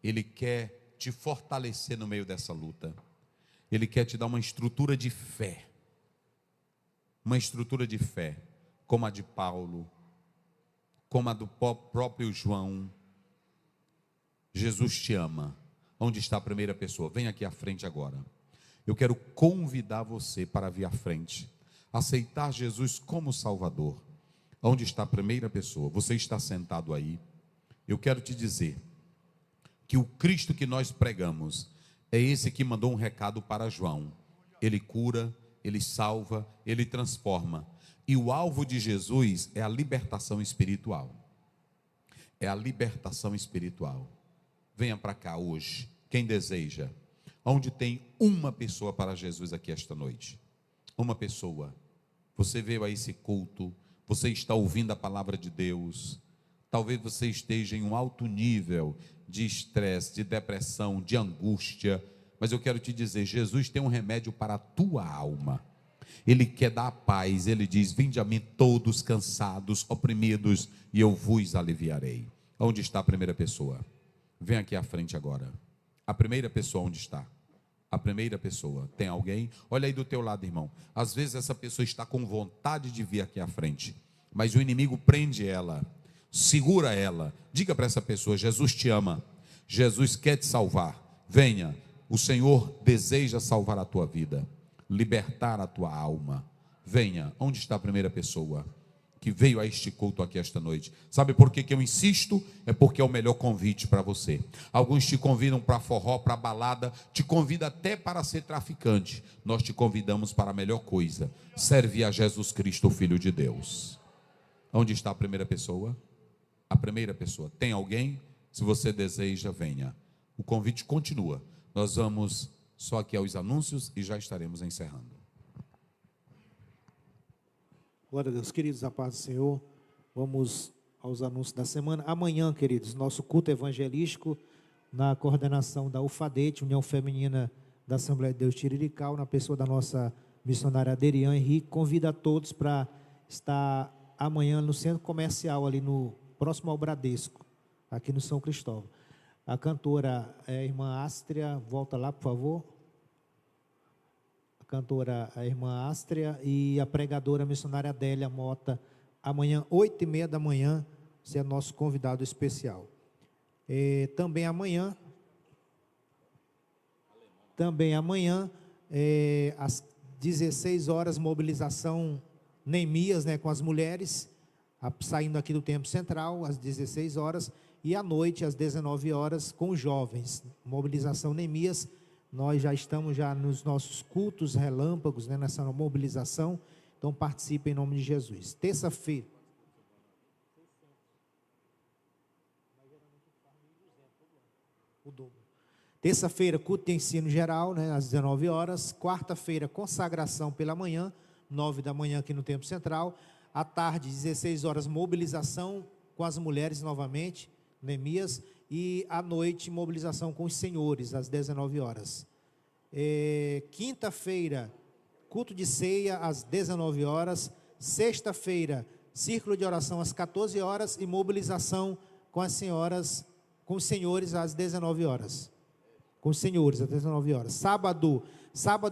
Ele quer te fortalecer no meio dessa luta. Ele quer te dar uma estrutura de fé. Uma estrutura de fé, como a de Paulo, como a do próprio João. Jesus te ama. Onde está a primeira pessoa? Vem aqui à frente agora. Eu quero convidar você para vir à frente, aceitar Jesus como Salvador. Onde está a primeira pessoa? Você está sentado aí. Eu quero te dizer que o Cristo que nós pregamos é esse que mandou um recado para João. Ele cura, ele salva, ele transforma. E o alvo de Jesus é a libertação espiritual. É a libertação espiritual. Venha para cá hoje, quem deseja. Onde tem uma pessoa para Jesus aqui esta noite. Uma pessoa. Você veio a esse culto, você está ouvindo a palavra de Deus. Talvez você esteja em um alto nível de estresse, de depressão, de angústia, Mas eu quero te dizer, Jesus tem um remédio para a tua alma. Ele quer dar paz. Ele diz: vinde a mim todos cansados, oprimidos, e eu vos aliviarei. Onde está a primeira pessoa? Vem aqui à frente agora. A primeira pessoa onde está? A primeira pessoa. Tem alguém? Olha aí do teu lado, irmão. Às vezes essa pessoa está com vontade de vir aqui à frente, mas o inimigo prende ela, segura ela. Diga para essa pessoa: Jesus te ama, Jesus quer te salvar. Venha, o Senhor deseja salvar a tua vida, libertar a tua alma. Venha. Onde está a primeira pessoa que veio a este culto aqui esta noite? Sabe por que eu insisto? É porque é o melhor convite para você. Alguns te convidam para forró, para balada, te convida até para ser traficante. Nós te convidamos para a melhor coisa: servir a Jesus Cristo, o Filho de Deus. Onde está a primeira pessoa? A primeira pessoa. Tem alguém? Se você deseja, venha. O convite continua. Nós vamos só aqui aos anúncios e já estaremos encerrando. Glória a Deus, queridos, a paz do Senhor. Vamos aos anúncios da semana. Amanhã, queridos, nosso culto evangelístico na coordenação da UFADET, União Feminina da Assembleia de Deus Tirirical, na pessoa da nossa missionária Aderian Henrique. Convida a todos para estar amanhã no centro comercial, ali no próximo ao Bradesco, aqui no São Cristóvão. A cantora é a irmã Ástria, volta lá, por favor. A cantora é a irmã Ástria e a pregadora missionária Adélia Mota, amanhã, 8h30 da manhã, você é nosso convidado especial. Também amanhã, às 16 horas, mobilização Neemias, né, com as mulheres, saindo aqui do Templo Central, às 16 horas, e à noite, às 19 horas, com os jovens, mobilização Neemias. Nós já estamos nos nossos cultos relâmpagos, né, nessa mobilização, então participe em nome de Jesus. Terça-feira, terça-feira, culto de ensino geral, né, às 19 horas. Quarta-feira, consagração pela manhã, 9 da manhã aqui no Templo Central. À tarde, 16 horas, mobilização com as mulheres novamente, Neemias. E à noite, mobilização com os senhores, às 19 horas. Quinta-feira, culto de ceia, às 19 horas. Sexta-feira, círculo de oração, às 14 horas. E mobilização com as senhoras, com os senhores, às 19 horas. Com os senhores, às 19 horas. Sábado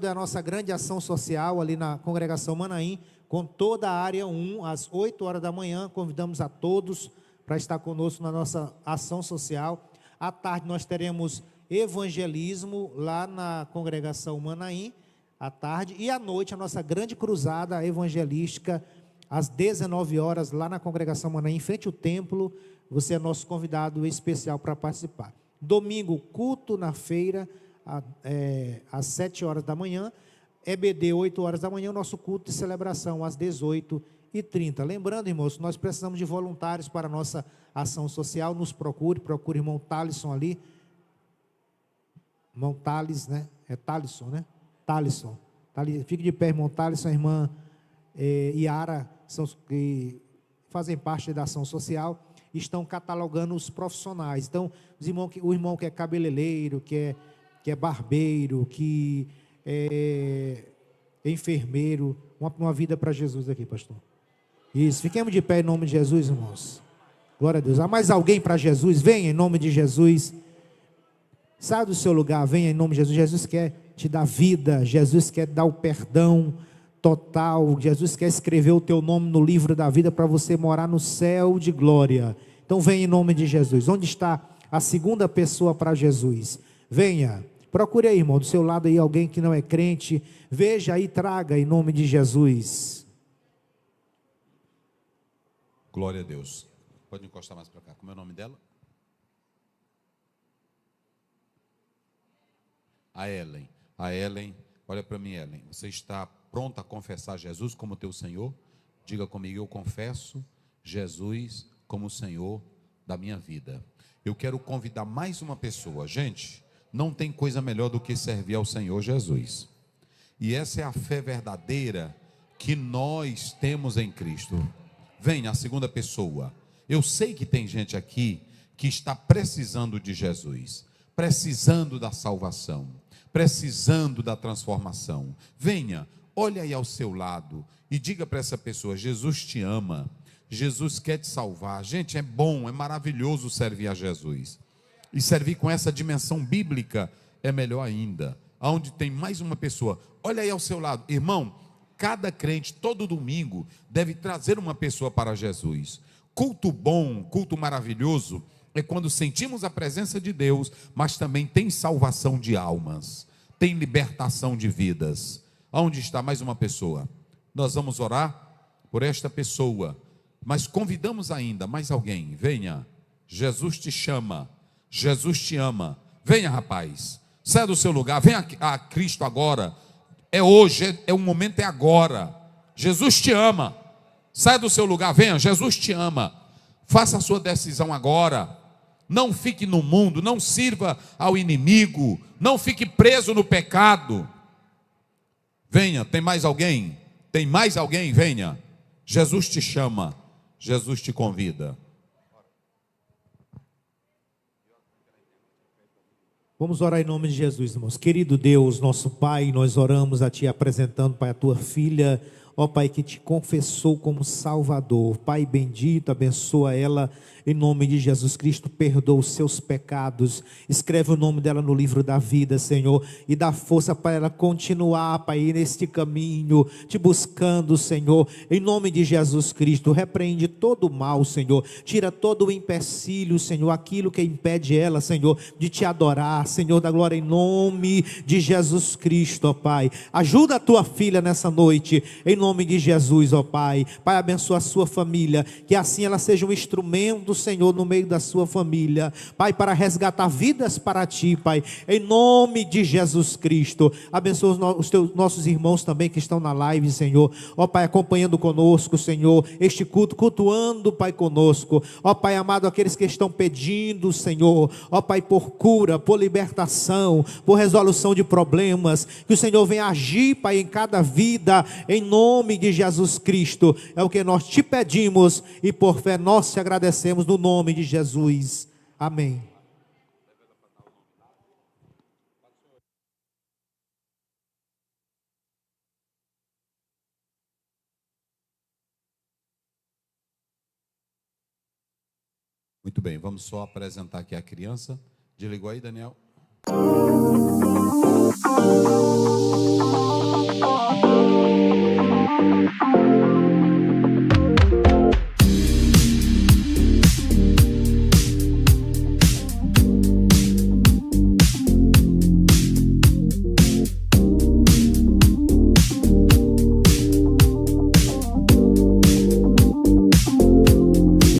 é a nossa grande ação social, ali na congregação Manaim, com toda a área 1, às 8 horas da manhã. Convidamos a todos para estar conosco na nossa ação social. À tarde nós teremos evangelismo lá na congregação Manaim, à tarde. E à noite a nossa grande cruzada evangelística, às 19 horas, lá na congregação Manaim, em frente ao templo. Você é nosso convidado especial para participar. Domingo, culto na feira, às 7 horas da manhã. EBD, 8 horas da manhã, o nosso culto de celebração, às 18h30. Lembrando, irmãos, nós precisamos de voluntários para a nossa ação social. Nos procure o irmão Thalisson ali. Irmão Thales, né? É Thalisson, né? Thalisson. Fique de pé, irmão Thalisson, a irmã Yara, que fazem parte da ação social, estão catalogando os profissionais. Então, o irmão que é cabeleireiro, que é barbeiro, que é enfermeiro, uma vida para Jesus aqui, pastor. Isso, fiquemos de pé em nome de Jesus, irmãos. Glória a Deus. Há mais alguém para Jesus? Venha em nome de Jesus. Saia do seu lugar, venha em nome de Jesus. Jesus quer te dar vida, Jesus quer dar o perdão total, Jesus quer escrever o teu nome no livro da vida para você morar no céu de glória. Então venha em nome de Jesus. Onde está a segunda pessoa para Jesus? Venha. Procure aí, irmão, do seu lado aí alguém que não é crente. Veja aí, traga em nome de Jesus. Glória a Deus. Pode encostar mais para cá. Como é o nome dela? A Ellen. A Ellen, olha para mim, Ellen. Você está pronta a confessar Jesus como teu Senhor? Diga comigo: eu confesso Jesus como o Senhor da minha vida. Eu quero convidar mais uma pessoa. Gente, não tem coisa melhor do que servir ao Senhor Jesus. E essa é a fé verdadeira que nós temos em Cristo. Venha a segunda pessoa. Eu sei que tem gente aqui que está precisando de Jesus, precisando da salvação, precisando da transformação. Venha, olhe aí ao seu lado e diga para essa pessoa: Jesus te ama, Jesus quer te salvar. Gente, é bom, é maravilhoso servir a Jesus. E servir com essa dimensão bíblica é melhor ainda. Onde tem mais uma pessoa, olha aí ao seu lado, irmão. Cada crente, todo domingo, deve trazer uma pessoa para Jesus. Culto bom, culto maravilhoso, é quando sentimos a presença de Deus, mas também tem salvação de almas, tem libertação de vidas. Onde está mais uma pessoa? Nós vamos orar por esta pessoa, mas convidamos ainda mais alguém. Venha, Jesus te chama, Jesus te ama. Venha, rapaz, saia do seu lugar, venha a Cristo agora. É hoje, o momento é agora. Jesus te ama. Saia do seu lugar, venha, Jesus te ama. Faça a sua decisão agora. Não fique no mundo, não sirva ao inimigo, não fique preso no pecado. Venha, tem mais alguém? Tem mais alguém? Venha. Jesus te chama, Jesus te convida. Vamos orar em nome de Jesus, irmãos. Querido Deus, nosso Pai, nós oramos a Ti apresentando, Pai, a Tua filha, ó Pai, que Te confessou como Salvador. Pai bendito, abençoa ela em nome de Jesus Cristo, perdoa os seus pecados, escreve o nome dela no livro da vida, Senhor, e dá força para ela continuar, Pai, neste caminho, Te buscando, Senhor, em nome de Jesus Cristo. Repreende todo o mal, Senhor, tira todo o empecilho, Senhor, aquilo que impede ela, Senhor, de Te adorar, Senhor da glória, em nome de Jesus Cristo, ó Pai. Ajuda a Tua filha nessa noite, em nome de Jesus, ó Pai. Pai, abençoa a sua família, que assim ela seja um instrumento, Senhor, no meio da sua família, Pai, para resgatar vidas para Ti, Pai, em nome de Jesus Cristo. Abençoa nossos irmãos também que estão na live, Senhor, ó Pai, acompanhando conosco, Senhor, este culto, cultuando, Pai, conosco, ó Pai amado, aqueles que estão pedindo, Senhor, ó Pai, por cura, por libertação, por resolução de problemas, que o Senhor venha agir, Pai, em cada vida, em nome de Jesus Cristo. É o que nós Te pedimos e por fé nós Te agradecemos no nome de Jesus. Amém. Muito bem, vamos só apresentar aqui a criança. Desligou aí, Daniel?